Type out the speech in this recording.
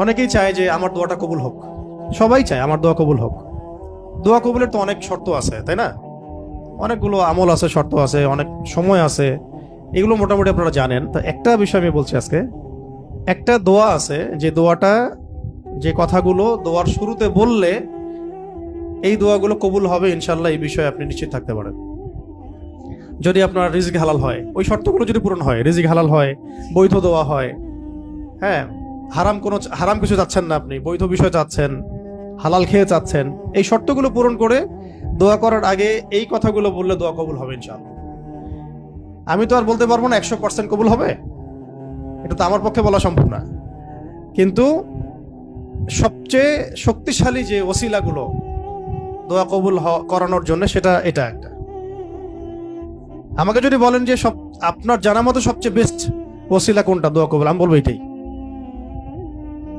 অনেকেই চায় যে আমার দোয়াটা কবুল হোক, সবাই চায় আমার দোয়া কবুল হোক। দোয়া কবুলের তো অনেক শর্ত আছে, তাই না? অনেকগুলো আমল আছে, শর্ত আছে, অনেক সময় আছে, এগুলো মোটামুটি আপনারা জানেন। তো একটা বিষয় আমি বলছি আজকে, একটা দোয়া আছে যে দোয়াটা, যে কথাগুলো দোয়ার শুরুতে বললে এই দোয়াগুলো কবুল হবে ইনশাল্লাহ, এই বিষয়ে আপনি নিশ্চিত থাকতে পারেন। যদি আপনার রিজিক হালাল হয়, ওই শর্তগুলো যদি পূরণ হয়, রিজিক হালাল হয়, বৈধ দোয়া হয়, হ্যাঁ, হারাম কিছু চাচ্ছেন না, আপনি বৈধ বিষয় চাচ্ছেন, হালাল খেয়ে চাচ্ছেন, এই শর্তগুলো পূরণ করে দোয়া করার আগে এই কথাগুলো বললে দোয়া কবুল হবে ইনশাআল্লাহ। আমি তো আর বলতে পারবো না 100% কবুল হবে, এটা তো আমার পক্ষে বলা সম্ভব না। কিন্তু সবচেয়ে শক্তিশালী যে ওসিলাগুলো দোয়া কবুল করানোর জন্য, সেটা এটা একটা। আমাকে যদি বলেন যে আপনার জানা মতো সবচেয়ে বেস্ট ওসিলা কোনটা দোয়া কবুল, আমি বলবো এটাই।